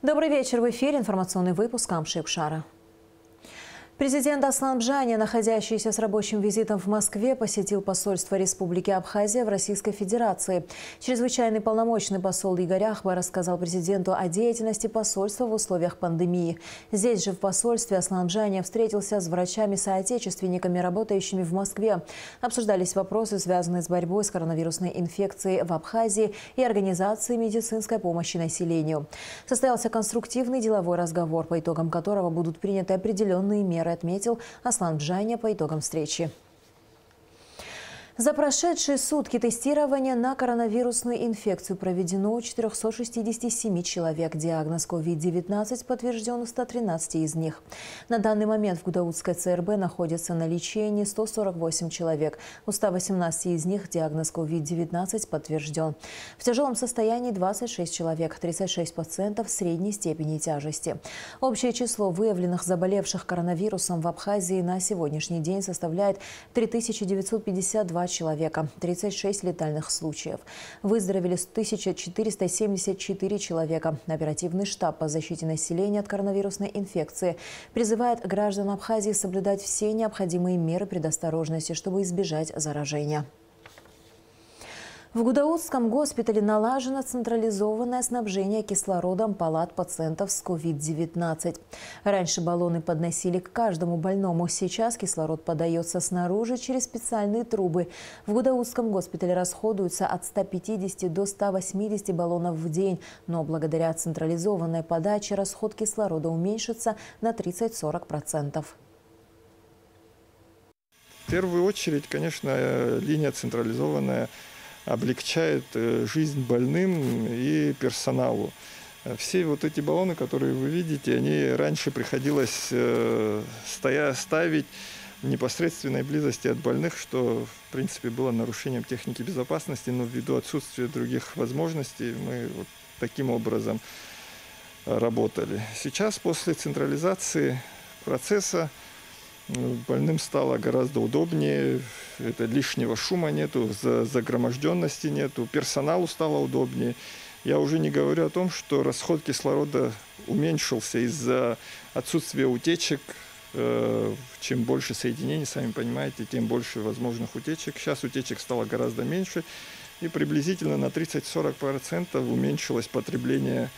Добрый вечер. В эфире информационный выпуск Амши-Укшара. Президент Аслан Бжаня, находящийся с рабочим визитом в Москве, посетил посольство Республики Абхазия в Российской Федерации. Чрезвычайный полномочный посол Игорь Ахба рассказал президенту о деятельности посольства в условиях пандемии. Здесь же в посольстве Аслан Бжаня встретился с врачами-соотечественниками, работающими в Москве. Обсуждались вопросы, связанные с борьбой с коронавирусной инфекцией в Абхазии и организацией медицинской помощи населению. Состоялся конструктивный деловой разговор, по итогам которого будут приняты определенные меры, отметил Аслан Бжаня по итогам встречи. За прошедшие сутки тестирование на коронавирусную инфекцию проведено у 467 человек. Диагноз COVID-19 подтвержден у 113 из них. На данный момент в Гудаутской ЦРБ находятся на лечении 148 человек. У 118 из них диагноз COVID-19 подтвержден. В тяжелом состоянии 26 человек, 36 пациентов средней степени тяжести. Общее число выявленных заболевших коронавирусом в Абхазии на сегодняшний день составляет 3952 человека, 36 летальных случаев. Выздоровели 1474 человека. Оперативный штаб по защите населения от коронавирусной инфекции призывает граждан Абхазии соблюдать все необходимые меры предосторожности, чтобы избежать заражения. В Гудаутском госпитале налажено централизованное снабжение кислородом палат пациентов с COVID-19. Раньше баллоны подносили к каждому больному. Сейчас кислород подается снаружи через специальные трубы. В Гудаутском госпитале расходуется от 150 до 180 баллонов в день. Но благодаря централизованной подаче расход кислорода уменьшится на 30–40%. В первую очередь, конечно, линия централизованная облегчает жизнь больным и персоналу. Все вот эти баллоны, которые вы видите, они раньше приходилось ставить в непосредственной близости от больных, что, в принципе, было нарушением техники безопасности, но ввиду отсутствия других возможностей мы вот таким образом работали. Сейчас, после централизации процесса, больным стало гораздо удобнее, это лишнего шума нету, загроможденности нету, персоналу стало удобнее. Я уже не говорю о том, что расход кислорода уменьшился из-за отсутствия утечек. Чем больше соединений, сами понимаете, тем больше возможных утечек. Сейчас утечек стало гораздо меньше. И приблизительно на 30–40% уменьшилось потребление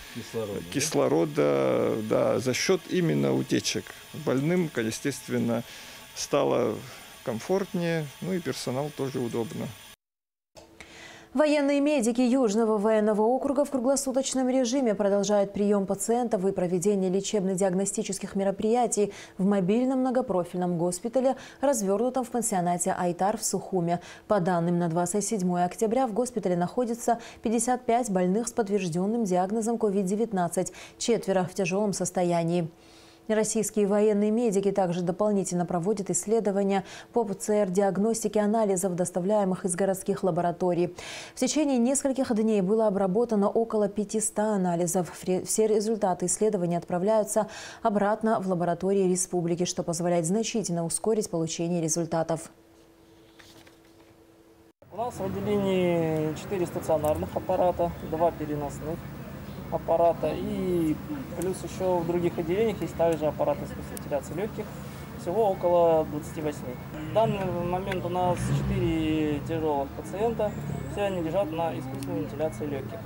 кислорода, да, за счет именно утечек. Больным, естественно, стало комфортнее, ну и персонал тоже удобно. Военные медики Южного военного округа в круглосуточном режиме продолжают прием пациентов и проведение лечебно-диагностических мероприятий в мобильном многопрофильном госпитале, развернутом в пансионате Айтар в Сухуме. По данным на 27 октября в госпитале находится 55 больных с подтвержденным диагнозом COVID-19, 4 в тяжелом состоянии. Российские военные медики также дополнительно проводят исследования по ПЦР-диагностике анализов, доставляемых из городских лабораторий. В течение нескольких дней было обработано около 500 анализов. Все результаты исследований отправляются обратно в лаборатории республики, что позволяет значительно ускорить получение результатов. У нас в отделении 4 стационарных аппарата, 2 переносных аппарата, и плюс еще в других отделениях есть также аппараты с вентиляцией легких, всего около 28. В данный момент у нас 4 тяжелых пациента, все они лежат на искусственной вентиляции легких.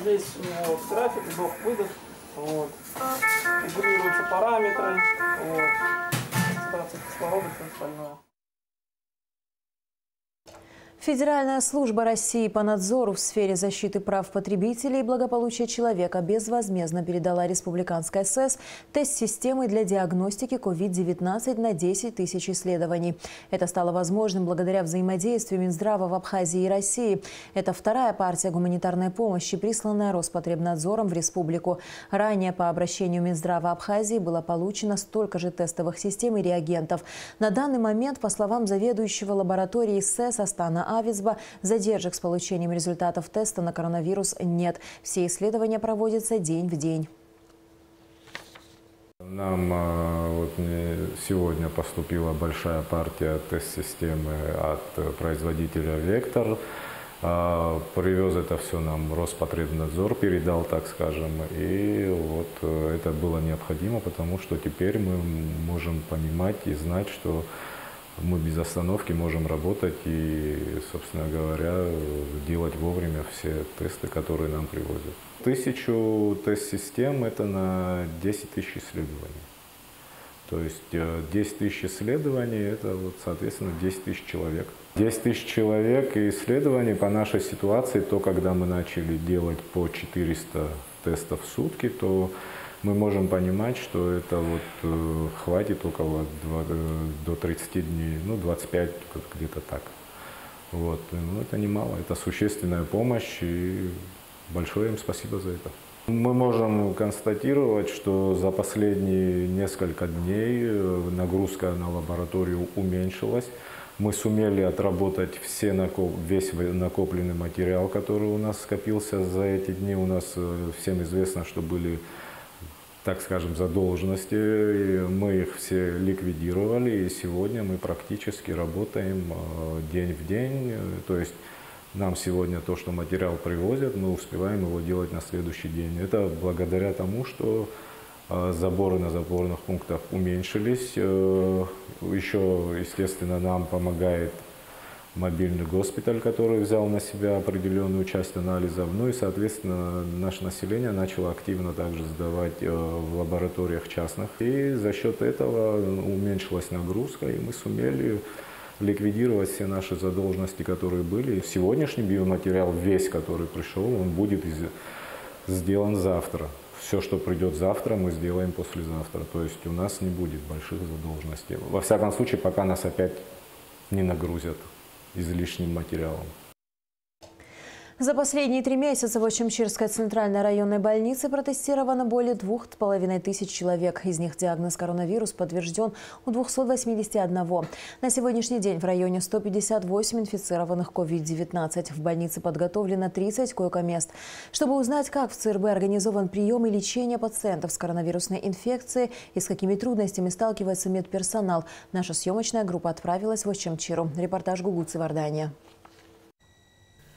Здесь вот график, вдох-выдох, вот. Регулируются параметры, вот. Концентрация кислорода, все остальное. Федеральная служба России по надзору в сфере защиты прав потребителей и благополучия человека безвозмездно передала Республиканской СЭС тест-системы для диагностики COVID-19 на 10 тысяч исследований. Это стало возможным благодаря взаимодействию Минздрава в Абхазии и России. Это вторая партия гуманитарной помощи, присланная Роспотребнадзором в республику. Ранее по обращению Минздрава Абхазии было получено столько же тестовых систем и реагентов. На данный момент, по словам заведующего лабораторией СЭС Астана Авицба, задержек с получением результатов теста на коронавирус нет. Все исследования проводятся день в день. Нам вот сегодня поступила большая партия тест-системы от производителя «Вектор». Привез это все нам Роспотребнадзор, передал, так скажем. И вот это было необходимо, потому что теперь мы можем понимать и знать, что мы без остановки можем работать и, собственно говоря, делать вовремя все тесты, которые нам привозят. 1000 тест-систем – это на 10 тысяч исследований. То есть 10 тысяч исследований – это, вот, соответственно, 10 тысяч человек. 10 тысяч человек и исследований по нашей ситуации, то когда мы начали делать по 400 тестов в сутки, то мы можем понимать, что это вот хватит около до 30 дней, ну 25 где-то так. Вот. Ну, это немало, это существенная помощь, и большое им спасибо за это. Мы можем констатировать, что за последние несколько дней нагрузка на лабораторию уменьшилась. Мы сумели отработать весь накопленный материал, который у нас скопился за эти дни. У нас всем известно, что были, так скажем, задолженности. И мы их все ликвидировали, и сегодня мы практически работаем день в день. То есть нам сегодня то, что материал привозят, мы успеваем его делать на следующий день. Это благодаря тому, что заборы на заборных пунктах уменьшились. Еще, естественно, нам помогает мобильный госпиталь, который взял на себя определенную часть анализов. Ну и, соответственно, наше население начало активно также сдавать в лабораториях частных. И за счет этого уменьшилась нагрузка, и мы сумели ликвидировать все наши задолженности, которые были. Сегодняшний биоматериал, весь, который пришел, он будет сделан завтра. Все, что придет завтра, мы сделаем послезавтра. То есть у нас не будет больших задолженностей. Во всяком случае, пока нас опять не нагрузят излишним материалом. За последние 3 месяца в Очимчирской центральной районной больнице протестировано более 2500 человек. Из них диагноз коронавирус подтвержден у 281. На сегодняшний день в районе 158 инфицированных COVID-19. В больнице подготовлено 30 койко-мест. Чтобы узнать, как в ЦРБ организован прием и лечение пациентов с коронавирусной инфекцией и с какими трудностями сталкивается медперсонал, наша съемочная группа отправилась в Очимчиру. Репортаж Гугуцы Вардания.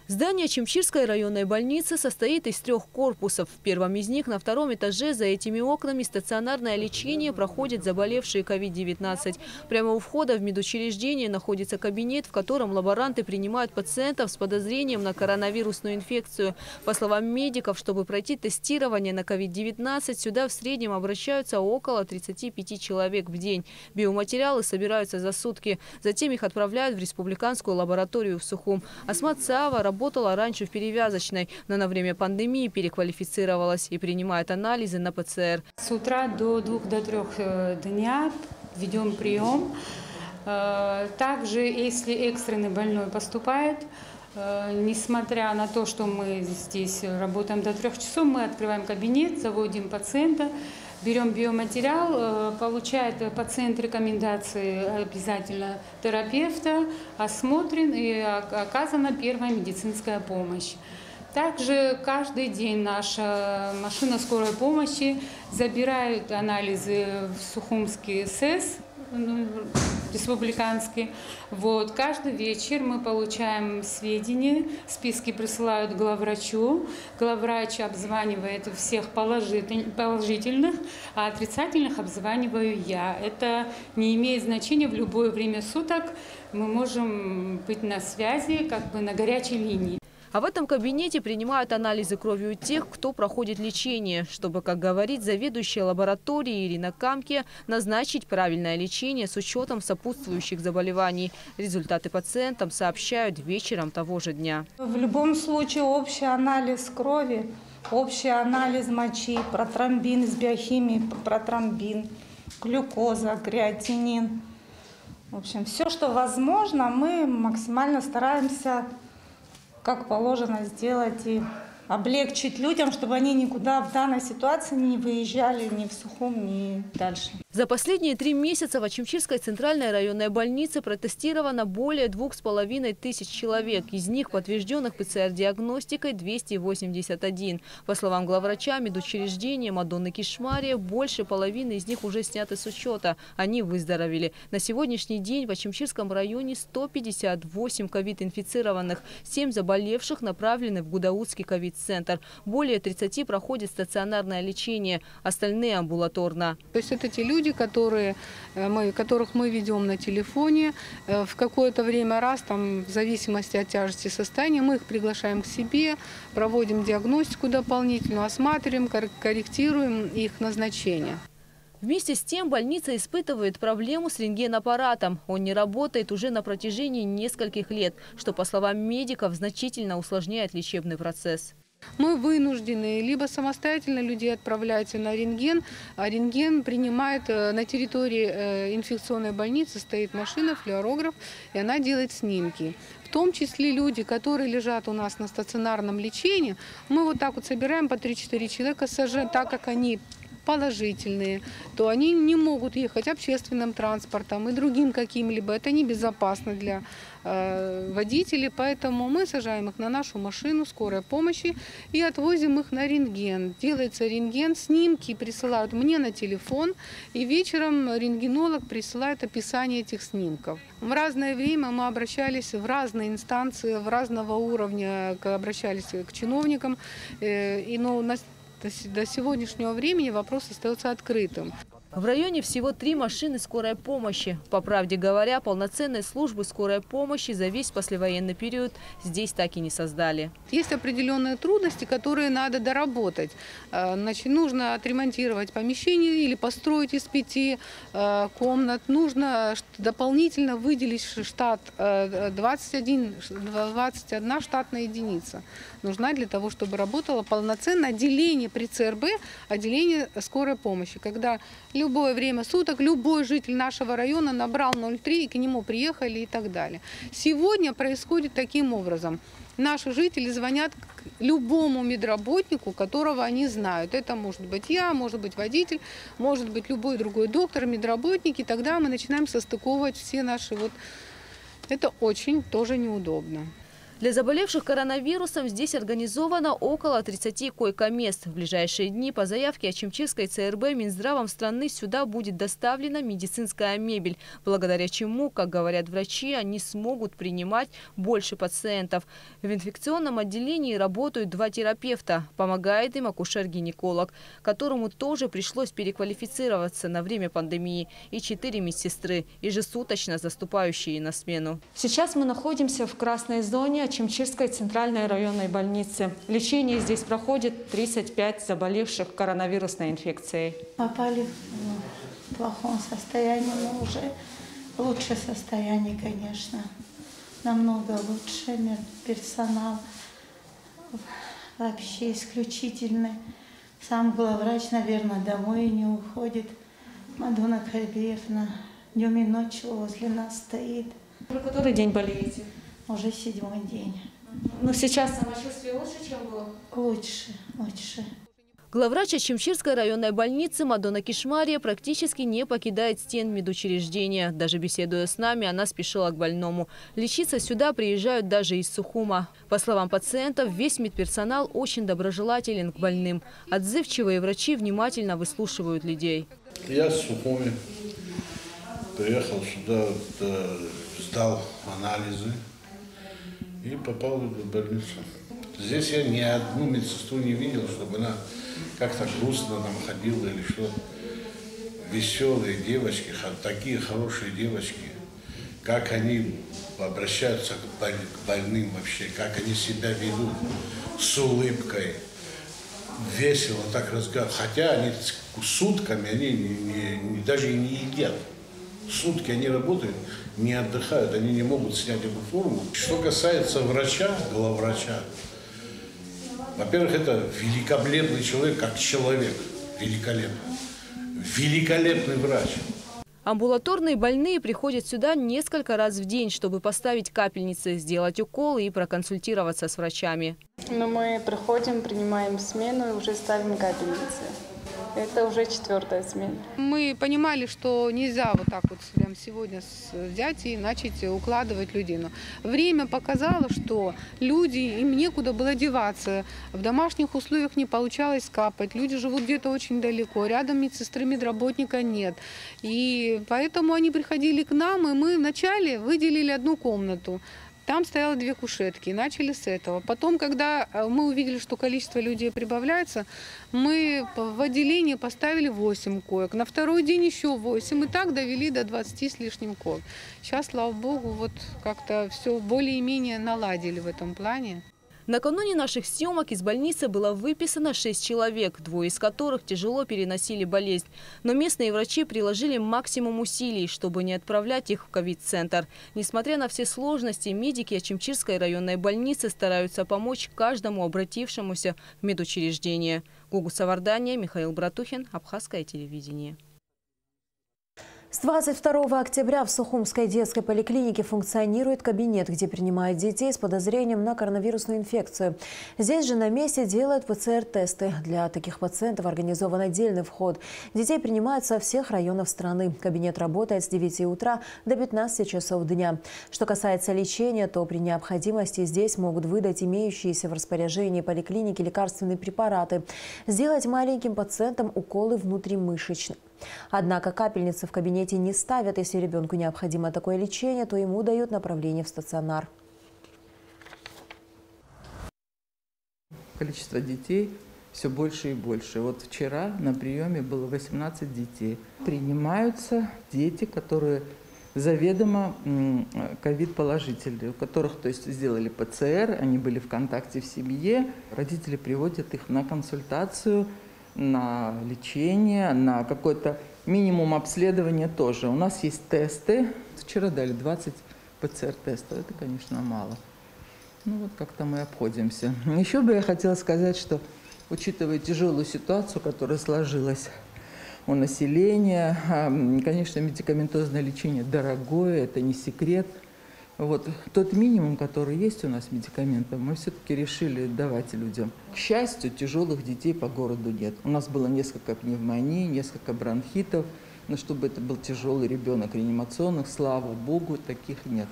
Здание Очимчирской районной больницы состоит из 3 корпусов. В первом из них, на 2-м этаже, за этими окнами стационарное лечение проходят заболевшие COVID-19. Прямо у входа в медучреждение находится кабинет, в котором лаборанты принимают пациентов с подозрением на коронавирусную инфекцию. По словам медиков, чтобы пройти тестирование на COVID-19, сюда в среднем обращаются около 35 человек в день. Биоматериалы собираются за сутки. Затем их отправляют в республиканскую лабораторию в Сухум. Асмат Саава работала раньше в перевязочной, но на время пандемии переквалифицировалась и принимает анализы на ПЦР. С утра до 2 до 3 дня ведем прием. Также, если экстренный больной поступает, несмотря на то, что мы здесь работаем до 3 часов, мы открываем кабинет, заводим пациента, берем биоматериал, получает пациент рекомендации обязательно терапевта, осмотрен и оказана первая медицинская помощь. Также каждый день наша машина скорой помощи забирает анализы в Сухумский СЭС, республиканский. Вот. Каждый вечер мы получаем сведения, списки присылают главврачу. Главврач обзванивает всех положительных, а отрицательных обзваниваю я. Это не имеет значения, в любое время суток мы можем быть на связи, как бы на горячей линии. А в этом кабинете принимают анализы крови у тех, кто проходит лечение, чтобы, как говорит заведующая лабораторией Ирина Камке, назначить правильное лечение с учетом сопутствующих заболеваний. Результаты пациентам сообщают вечером того же дня. В любом случае общий анализ крови, общий анализ мочи, протромбин из биохимии, протромбин, глюкоза, креатинин. В общем, все, что возможно, мы максимально стараемся как положено сделать и облегчить людям, чтобы они никуда в данной ситуации не выезжали ни в Сухум, ни дальше. За последние 3 месяца в Ачимчирской центральной районной больнице протестировано более 2500 человек. Из них подтвержденных ПЦР-диагностикой 281. По словам главврача медучреждения Мадонны Кишмария, больше половины из них уже сняты с учета. Они выздоровели. На сегодняшний день в Ачимчирском районе 158 ковид-инфицированных. 7 заболевших направлены в Гудаутский ковид-центр. Более 30 проходят стационарное лечение, остальные амбулаторно. То есть это те люди, которых мы ведем на телефоне в какое-то время в зависимости от тяжести состояния, мы их приглашаем к себе, проводим диагностику дополнительную, осматриваем, корректируем их назначение. Вместе с тем больница испытывает проблему с рентгенаппаратом. Он не работает уже на протяжении нескольких лет, что, по словам медиков, значительно усложняет лечебный процесс. Мы вынуждены либо самостоятельно людей отправлять на рентген, а рентген принимает на территории инфекционной больницы, стоит машина, флюорограф, и она делает снимки. В том числе люди, которые лежат у нас на стационарном лечении, мы вот так вот собираем по 3-4 человека, так как они положительные, то они не могут ехать общественным транспортом и другим каким-либо. Это небезопасно для водителей, поэтому мы сажаем их на нашу машину скорой помощи и отвозим их на рентген. Делается рентген, снимки присылают мне на телефон, и вечером рентгенолог присылает описание этих снимков. В разное время мы обращались в разные инстанции, в разного уровня, обращались к чиновникам, до сегодняшнего времени вопрос остается открытым. В районе всего 3 машины скорой помощи. По правде говоря, полноценной службы скорой помощи за весь послевоенный период здесь так и не создали. Есть определенные трудности, которые надо доработать. Значит, нужно отремонтировать помещение или построить из 5 комнат. Нужно дополнительно выделить штат. 21 штатная единица нужна для того, чтобы работало полноценное отделение при ЦРБ, отделение скорой помощи. Когда любое время суток любой житель нашего района набрал 03 и к нему приехали и так далее. Сегодня происходит таким образом. Наши жители звонят к любому медработнику, которого они знают. Это может быть я, может быть водитель, может быть любой другой доктор, медработники. Тогда мы начинаем состыковывать все наши Это очень тоже неудобно. Для заболевших коронавирусом здесь организовано около 30 койко-мест. В ближайшие дни по заявке Ачимчирской ЦРБ Минздравом страны сюда будет доставлена медицинская мебель, благодаря чему, как говорят врачи, они смогут принимать больше пациентов. В инфекционном отделении работают 2 терапевта. Помогает им акушер-гинеколог, которому тоже пришлось переквалифицироваться на время пандемии, и 4 медсестры, ежесуточно заступающие на смену. Сейчас мы находимся в красной зоне Ачимчирской центральной районной больницы. Лечение здесь проходит 35 заболевших коронавирусной инфекцией. Попали в плохом состоянии, но уже лучшее состояние, конечно. Намного лучше. Персонал вообще исключительный. Сам главврач, наверное, домой не уходит. Мадонна Кальбиевна днем и ночью возле нас стоит. Вы который день болеете? Уже 7-й день. Но сейчас самочувствие лучше, чем было? Лучше. Главврач Ачимчирской районной больницы Мадонна Кишмария практически не покидает стен медучреждения. Даже беседуя с нами, она спешила к больному. Лечиться сюда приезжают даже из Сухума. По словам пациентов, весь медперсонал очень доброжелателен к больным. Отзывчивые врачи внимательно выслушивают людей. Я с Сухуми приехал сюда, сдал анализы и попал в больницу. Здесь я ни одну медсестру не видел, чтобы она как-то грустно там ходила или что. Веселые девочки, такие хорошие девочки, как они обращаются к больным вообще, как они себя ведут с улыбкой, весело так разговаривают. Хотя они сутками, они даже и не едят. Сутки они работают, не отдыхают, они не могут снять эту форму. Что касается врача, главврача, во-первых, это великолепный человек, как человек, великолепный. Великолепный врач. Амбулаторные больные приходят сюда несколько раз в день, чтобы поставить капельницы, сделать уколы и проконсультироваться с врачами. Мы приходим, принимаем смену и уже ставим капельницы. Это уже 4-я смена. Мы понимали, что нельзя вот так вот прям сегодня взять и начать укладывать людей. Но время показало, что люди, им некуда было деваться. В домашних условиях не получалось капать. Люди живут где-то очень далеко. Рядом медсестры, медработника нет. И поэтому они приходили к нам, и мы вначале выделили одну комнату. Там стояло 2 кушетки, и начали с этого. Потом, когда мы увидели, что количество людей прибавляется, мы в отделении поставили 8 коек. На второй день еще 8, и так довели до 20 с лишним коек. Сейчас, слава богу, вот как-то все более-менее наладили в этом плане. Накануне наших съемок из больницы было выписано 6 человек, 2 из которых тяжело переносили болезнь. Но местные врачи приложили максимум усилий, чтобы не отправлять их в ковид-центр. Несмотря на все сложности, медики Ачимчирской районной больницы стараются помочь каждому обратившемуся в медучреждение. Гугу Савардания, Михаил Братухин, Абхазское телевидение. С 22 октября в Сухумской детской поликлинике функционирует кабинет, где принимают детей с подозрением на коронавирусную инфекцию. Здесь же на месте делают ПЦР-тесты. Для таких пациентов организован отдельный вход. Детей принимают со всех районов страны. Кабинет работает с 9 утра до 15 часов дня. Что касается лечения, то при необходимости здесь могут выдать имеющиеся в распоряжении поликлиники лекарственные препараты, сделать маленьким пациентам уколы внутримышечные. Однако капельницы в кабинете не ставят. Если ребенку необходимо такое лечение, то ему дают направление в стационар. Количество детей все больше и больше. Вот вчера на приеме было 18 детей. Принимаются дети, которые заведомо ковид-положительные, у которых, то есть, сделали ПЦР, они были в контакте в семье. Родители приводят их на консультацию, на лечение, на какой-то минимум обследования тоже. У нас есть тесты. Вчера дали 20 ПЦР-тестов. Это, конечно, мало. Ну вот как-то мы обходимся. Еще бы я хотела сказать, что, учитывая тяжелую ситуацию, которая сложилась у населения, конечно, медикаментозное лечение дорогое, это не секрет. Вот тот минимум, который есть у нас медикаментов, мы все-таки решили давать людям. К счастью, тяжелых детей по городу нет. У нас было несколько пневмоний, несколько бронхитов, но чтобы это был тяжелый ребенок реанимационных, слава богу, таких нет.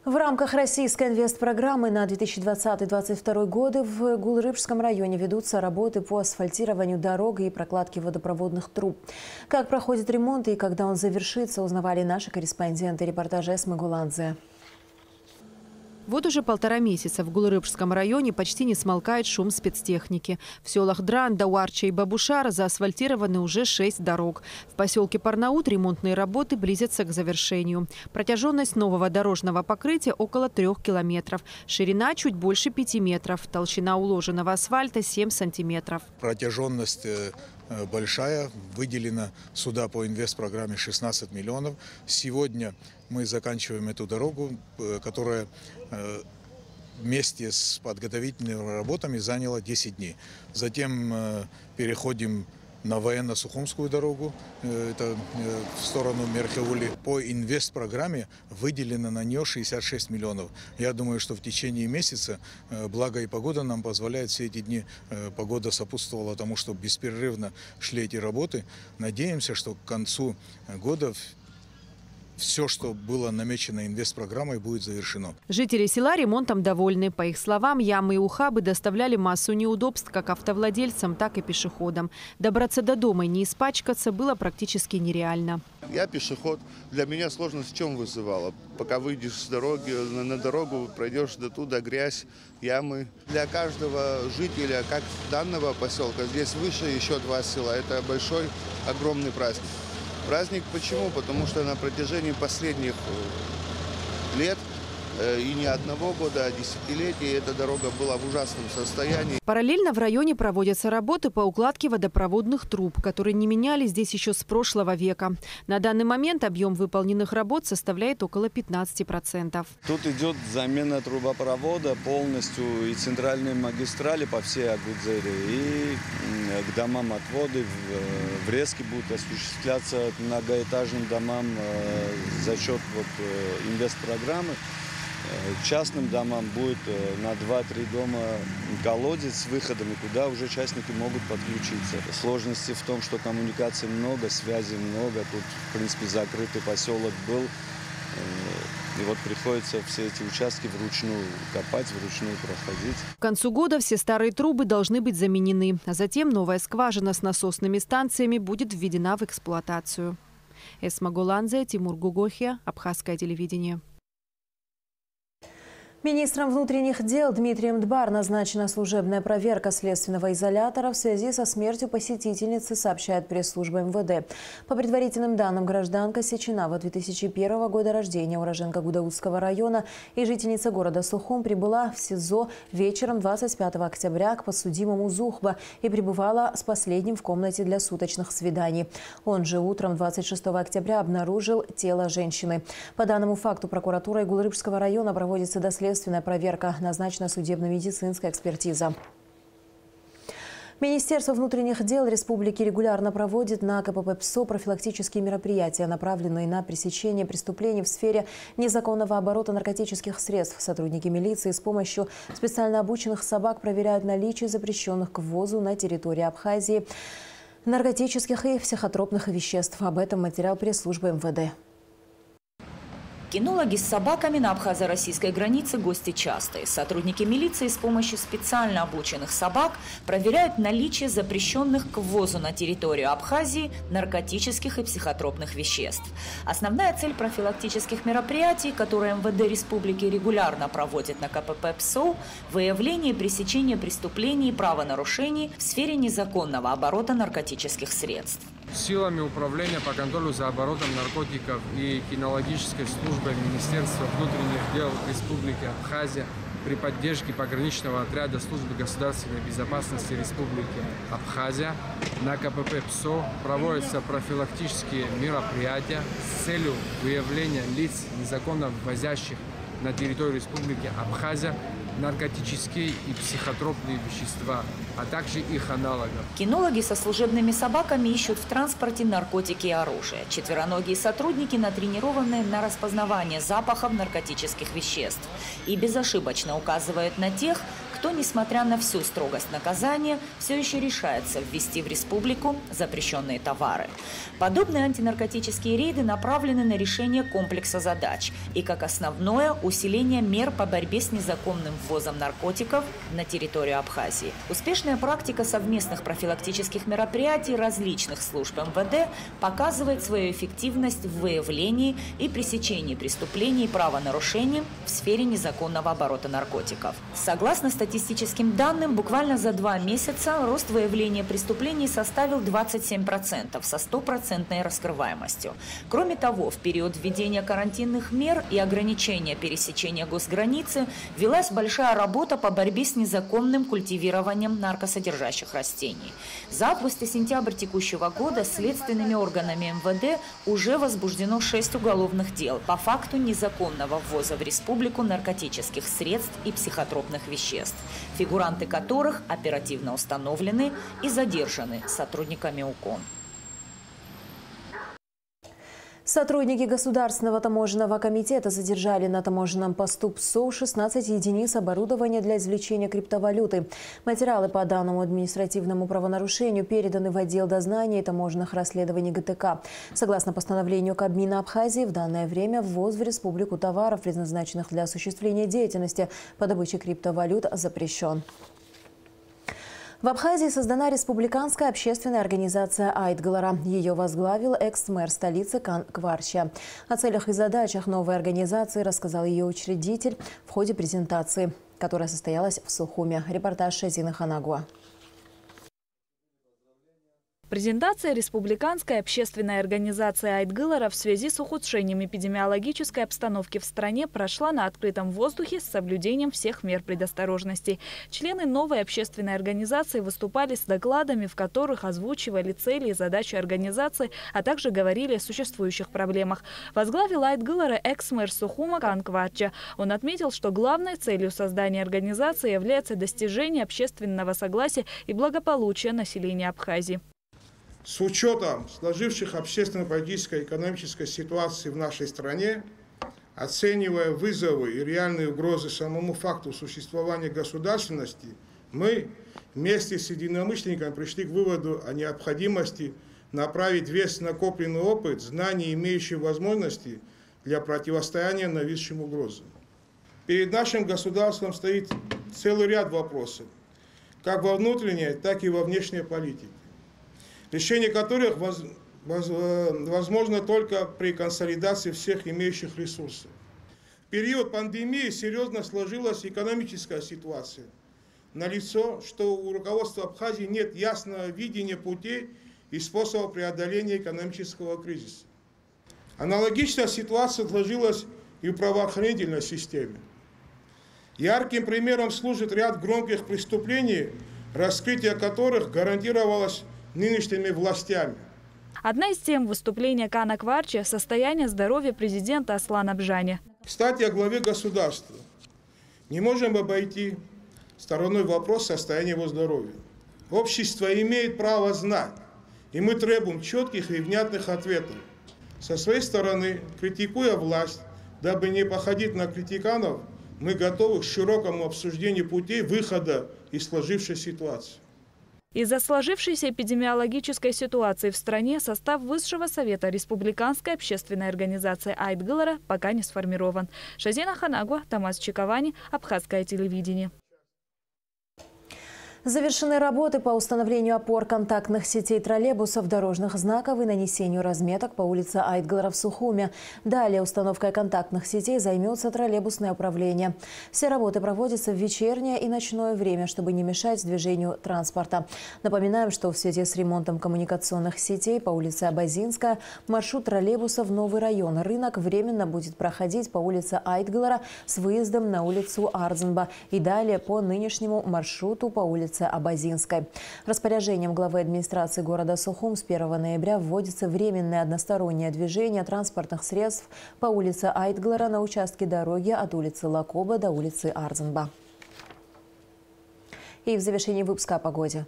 В рамках российской инвестпрограммы на 2020-2022 годы в Гулрыбском районе ведутся работы по асфальтированию дорог и прокладке водопроводных труб. Как проходит ремонт и когда он завершится, узнавали наши корреспонденты. Репортажа Эсмы Гуладзе. Вот уже 1,5 месяца в Гулрыбском районе почти не смолкает шум спецтехники. В селах Дран, Дауарча и Бабушара заасфальтированы уже 6 дорог. В поселке Парнаут ремонтные работы близятся к завершению. Протяженность нового дорожного покрытия около 3 километров. Ширина чуть больше 5 метров. Толщина уложенного асфальта 7 сантиметров. Протяженность большая. Выделено сюда по инвестпрограмме 16 миллионов. Сегодня мы заканчиваем эту дорогу, которая вместе с подготовительными работами заняла 10 дней. Затем переходим на военно-сухумскую дорогу, это в сторону Мерхеули. По инвестпрограмме выделено на нее 66 миллионов. Я думаю, что в течение месяца, благо и погода нам позволяет, все эти дни погода сопутствовала тому, что беспрерывно шли эти работы. Надеемся, что к концу года все, что было намечено инвестпрограммой, будет завершено. Жители села ремонтом довольны. По их словам, ямы и ухабы доставляли массу неудобств как автовладельцам, так и пешеходам. Добраться до дома и не испачкаться было практически нереально. Я пешеход. Для меня сложность в чем вызывала? Пока выйдешь с дороги, на дорогу, пройдешь до туда, грязь, ямы. Для каждого жителя, как данного поселка, здесь выше еще 2 села. Это большой, огромный праздник. Праздник почему? Потому что на протяжении последних лет и не одного года, а десятилетий эта дорога была в ужасном состоянии. Параллельно в районе проводятся работы по укладке водопроводных труб, которые не меняли здесь еще с прошлого века. На данный момент объем выполненных работ составляет около 15%. Тут идет замена трубопровода полностью и центральной магистрали по всей Агудзере, и к домам отводы, врезки будут осуществляться к многоэтажным домам за счет инвестпрограммы. частным домам будет на 2-3 дома колодец с выходами, куда уже частники могут подключиться. Сложности в том, что коммуникаций много, связи много. Тут, в принципе, закрытый поселок был. И вот приходится все эти участки вручную копать, вручную проходить. К концу года все старые трубы должны быть заменены, а затем новая скважина с насосными станциями будет введена в эксплуатацию. Эсма Голанзе, Тимур Гугохия, Абхазское телевидение. Министром внутренних дел Дмитрием Дбар назначена служебная проверка следственного изолятора в связи со смертью посетительницы, сообщает пресс-служба МВД. По предварительным данным, гражданка Сеченава 2001 года рождения, уроженка Гудаутского района и жительница города Сухум прибыла в СИЗО вечером 25 октября к подсудимому Зухба и пребывала с последним в комнате для суточных свиданий. Он же утром 26 октября обнаружил тело женщины. По данному факту прокуратурой Гулрыбского района проводится доследственная проверка, назначена судебно-медицинская экспертиза. Министерство внутренних дел республики регулярно проводит на КПП ПСО профилактические мероприятия, направленные на пресечение преступлений в сфере незаконного оборота наркотических средств. Сотрудники милиции с помощью специально обученных собак проверяют наличие запрещенных к ввозу на территории Абхазии наркотических и психотропных веществ. Об этом материал пресс-службы МВД. Кинологи с собаками на абхазо-российской границе гости частые. Сотрудники милиции с помощью специально обученных собак проверяют наличие запрещенных к ввозу на территорию Абхазии наркотических и психотропных веществ. Основная цель профилактических мероприятий, которые МВД республики регулярно проводит на КПП ПСО – выявление и пресечение преступлений и правонарушений в сфере незаконного оборота наркотических средств. Силами управления по контролю за оборотом наркотиков и кинологической службой Министерства внутренних дел Республики Абхазия при поддержке пограничного отряда службы государственной безопасности Республики Абхазия на КПП ПСО проводятся профилактические мероприятия с целью выявления лиц, незаконно ввозящих на территорию Республики Абхазия наркотические и психотропные вещества, а также их аналогов. Кинологи со служебными собаками ищут в транспорте наркотики и оружие. Четвероногие сотрудники натренированы на распознавание запахов наркотических веществ и безошибочно указывают на тех, кто, несмотря на всю строгость наказания, все еще решается ввести в республику запрещенные товары. Подобные антинаркотические рейды направлены на решение комплекса задач и, как основное, усиление мер по борьбе с незаконным ввозом наркотиков на территорию Абхазии. Успешная практика совместных профилактических мероприятий различных служб МВД показывает свою эффективность в выявлении и пресечении преступлений и правонарушений в сфере незаконного оборота наркотиков. Согласно статистическим данным, буквально за 2 месяца рост выявления преступлений составил 27% со 100% раскрываемостью. Кроме того, в период введения карантинных мер и ограничения пересечения госграницы велась большая работа по борьбе с незаконным культивированием наркосодержащих растений. За август и сентябрь текущего года следственными органами МВД уже возбуждено 6 уголовных дел по факту незаконного ввоза в республику наркотических средств и психотропных веществ, фигуранты которых оперативно установлены и задержаны сотрудниками УКОН. Сотрудники Государственного таможенного комитета задержали на таможенном посту ПСО 16 единиц оборудования для извлечения криптовалюты. Материалы по данному административному правонарушению переданы в отдел дознания и таможенных расследований ГТК. Согласно постановлению Кабмина Абхазии, в данное время ввоз в республику товаров, предназначенных для осуществления деятельности по добыче криптовалют, запрещен. В Абхазии создана республиканская общественная организация Айтгалара. Ее возглавил экс-мэр столицы Кан Кварча. О целях и задачах новой организации рассказал ее учредитель в ходе презентации, которая состоялась в Сухуме. Репортаж Шазины Ханагуа. Презентация республиканской общественной организации Айтгалара в связи с ухудшением эпидемиологической обстановки в стране прошла на открытом воздухе с соблюдением всех мер предосторожности. Члены новой общественной организации выступали с докладами, в которых озвучивали цели и задачи организации, а также говорили о существующих проблемах. Возглавил Айтгалара экс-мэр Сухума Кан Кварча. Он отметил, что главной целью создания организации является достижение общественного согласия и благополучия населения Абхазии. С учетом сложившихся общественно-политической и экономической ситуации в нашей стране, Оценивая вызовы и реальные угрозы самому факту существования государственности, мы вместе с единомышленниками пришли к выводу о необходимости направить весь накопленный опыт, знания, имеющие возможности для противостояния нависшим угрозам. Перед нашим государством стоит целый ряд вопросов, как во внутренней, так и во внешней политике, решение которых возможно только при консолидации всех имеющих ресурсов. В период пандемии серьезно сложилась экономическая ситуация. Налицо, что у руководства Абхазии нет ясного видения путей и способов преодоления экономического кризиса. Аналогичная ситуация сложилась и в правоохранительной системе. Ярким примером служит ряд громких преступлений, раскрытие которых гарантировалось нынешними властями. Одна из тем выступления Кана Кварчи – состояние здоровья президента Аслана Бжани. Кстати, о главе государства. Не можем обойти стороной вопрос состояния его здоровья. Общество имеет право знать, и мы требуем четких и внятных ответов. Со своей стороны, критикуя власть, дабы не походить на критиканов, мы готовы к широкому обсуждению путей выхода из сложившейся ситуации. Из-за сложившейся эпидемиологической ситуации в стране состав Высшего совета Республиканской общественной организации Айдгылара пока не сформирован. Шазена Ханагуа, Тамас Чиковани, Абхазское телевидение. Завершены работы по установлению опор контактных сетей троллейбусов, дорожных знаков и нанесению разметок по улице Айдгылара в Сухуме. Далее установкой контактных сетей займется троллейбусное управление. Все работы проводятся в вечернее и ночное время, чтобы не мешать движению транспорта. Напоминаем, что в связи с ремонтом коммуникационных сетей по улице Абазинская маршрут троллейбуса в новый район Рынок временно будет проходить по улице Айдгылара с выездом на улицу Ардзенба и далее по нынешнему маршруту по улице Абазинской. Распоряжением главы администрации города Сухум с 1 ноября вводится временное одностороннее движение транспортных средств по улице Айдгылара на участке дороги от улицы Лакоба до улицы Ардзенба. И в завершении выпуска о погоде.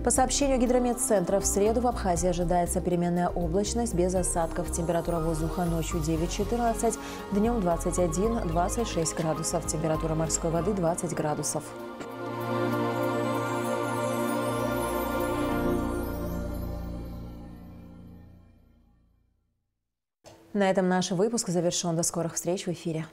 По сообщению Гидрометцентра, в среду в Абхазии ожидается переменная облачность без осадков. Температура воздуха ночью 9-14, днем 21-26 градусов. Температура морской воды 20 градусов. На этом наш выпуск завершен. До скорых встреч в эфире.